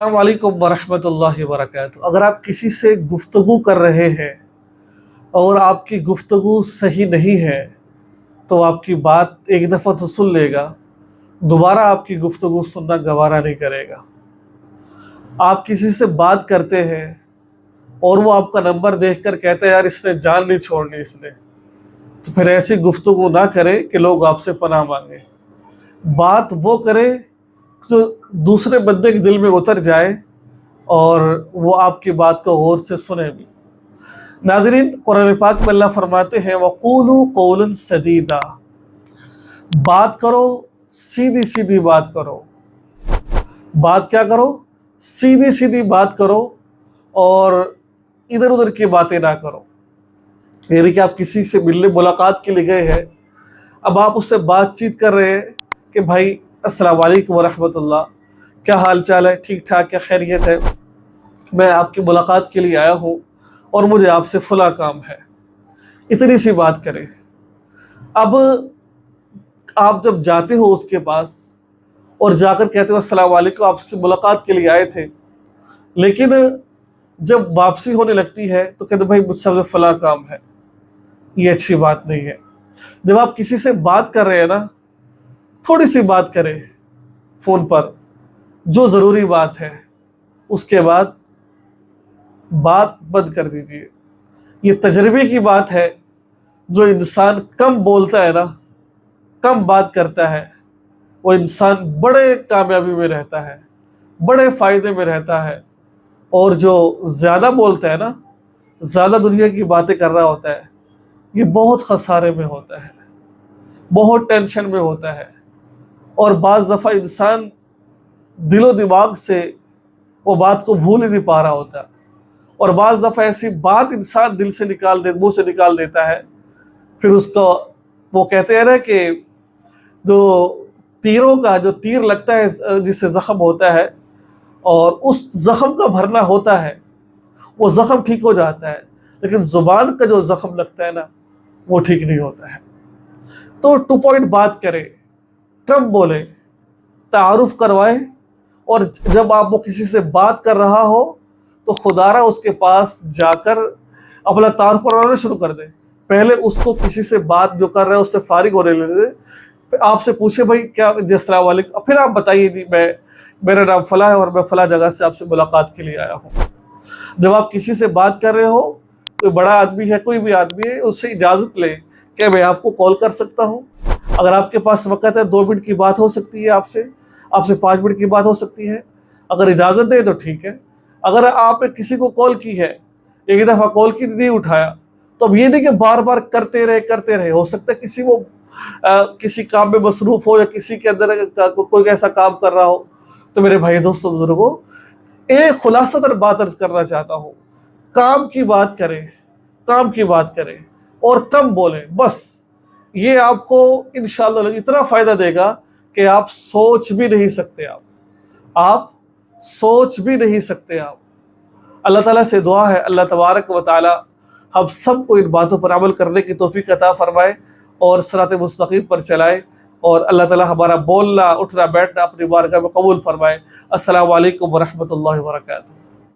السلام علیکم ورحمۃ اللہ وبرکاتہ۔ اگر آپ کسی سے گفتگو کر رہے ہیں اور آپ کی گفتگو صحیح نہیں ہے تو آپ کی بات ایک دفعہ تو سن لے گا، دوبارہ آپ کی گفتگو سننا گوارا نہیں کرے گا۔ آپ کسی سے بات کرتے ہیں اور وہ آپ کا نمبر دیکھ کر کہتے ہیں یار اس نے جان نہیں چھوڑنی اس نے، تو پھر ایسی گفتگو نہ کرے کہ لوگ آپ سے پناہ مانگیں۔ بات وہ کرے جو دوسرے بندے کے دل میں اتر جائے اور وہ آپ کی بات کو غور سے سنے بھی۔ ناظرین، قرآن پاک میں اللہ فرماتے ہیں وَقُولُوا قَوْلًا سَدِيدًا، بات کرو، سیدھی سیدھی بات کرو۔ بات کیا کرو؟ سیدھی سیدھی بات کرو اور ادھر ادھر کی باتیں نہ کرو۔ یعنی کہ آپ کسی سے ملنے ملاقات کے لیے گئے ہیں، اب آپ اس سے بات چیت کر رہے ہیں کہ بھائی السلام علیکم ورحمۃ اللہ، کیا حال چال ہے، ٹھیک ٹھاک، کیا خیریت ہے، میں آپ کی ملاقات کے لیے آیا ہوں اور مجھے آپ سے فلاں کام ہے، اتنی سی بات کریں۔ اب آپ جب جاتے ہو اس کے پاس اور جا کر کہتے ہو السلام علیکم، آپ سے ملاقات کے لیے آئے تھے، لیکن جب واپسی ہونے لگتی ہے تو کہتے بھائی مجھ سے فلاں کام ہے، یہ اچھی بات نہیں ہے۔ جب آپ کسی سے بات کر رہے ہیں نا، تھوڑی سی بات کریں فون پر، جو ضروری بات ہے، اس کے بعد بات بند کر دیجیے۔ یہ تجربے کی بات ہے، جو انسان کم بولتا ہے نا، کم بات کرتا ہے، وہ انسان بڑے کامیابی میں رہتا ہے، بڑے فائدے میں رہتا ہے، اور جو زیادہ بولتا ہے نا، زیادہ دنیا کی باتیں کر رہا ہوتا ہے، یہ بہت خسارے میں ہوتا ہے، بہت ٹینشن میں ہوتا ہے، اور بعض دفعہ انسان دل و دماغ سے وہ بات کو بھول ہی نہیں پا رہا ہوتا، اور بعض دفعہ ایسی بات انسان دل سے منہ سے نکال دیتا ہے، پھر اس کو وہ کہتے ہیں نا کہ جو تیروں کا جو تیر لگتا ہے جس سے زخم ہوتا ہے اور اس زخم کا بھرنا ہوتا ہے، وہ زخم ٹھیک ہو جاتا ہے، لیکن زبان کا جو زخم لگتا ہے نا، وہ ٹھیک نہیں ہوتا ہے۔ تو 2 پوائنٹ بات کریں، کم بولیں، تعارف کروائیں، اور جب آپ وہ کسی سے بات کر رہا ہو تو خدا را اس کے پاس جا کر اپنا تعارف کرانا شروع کر دیں۔ پہلے اس کو کسی سے بات جو کر رہے ہیں اس سے فارغ ہونے لے دیں، آپ سے پوچھے بھائی کیا جی السلام علیکم، پھر آپ بتائیے جی میرا نام فلاں ہے اور میں فلاں جگہ سے آپ سے ملاقات کے لیے آیا ہوں۔ جب آپ کسی سے بات کر رہے ہو، کوئی بڑا آدمی ہے، کوئی بھی آدمی ہے، اس سے اجازت لیں کہ میں آپ کو کال کر سکتا ہوں، اگر آپ کے پاس وقت ہے 2 منٹ کی بات ہو سکتی ہے، آپ سے 5 منٹ کی بات ہو سکتی ہے، اگر اجازت دے تو ٹھیک ہے۔ اگر آپ نے کسی کو کال کی ہے، ایک دفعہ کال کی نہیں اٹھایا، تو اب یہ نہیں کہ بار بار کرتے رہے، ہو سکتا ہے کسی وہ کسی کام میں مصروف ہو یا کسی کے اندر کوئی ایسا کام کر رہا ہو۔ تو میرے بھائی دوستوں بزرگوں، ایک خلاصہ تر بات عرض کرنا چاہتا ہوں، کام کی بات کریں، کام کی بات کریں اور کم بولیں، بس یہ آپ کو انشاءاللہ اتنا فائدہ دے گا کہ آپ سوچ بھی نہیں سکتے، آپ سوچ بھی نہیں سکتے۔ آپ اللہ تعالیٰ سے دعا ہے اللہ تبارک و تعالی ہم سب کو ان باتوں پر عمل کرنے کی توفیق عطا فرمائے اور صراط مستقیم پر چلائے، اور اللہ تعالیٰ ہمارا بولنا، اٹھنا، بیٹھنا اپنی بارگاہ میں قبول فرمائے۔ السلام علیکم ورحمۃ اللہ وبرکاتہ۔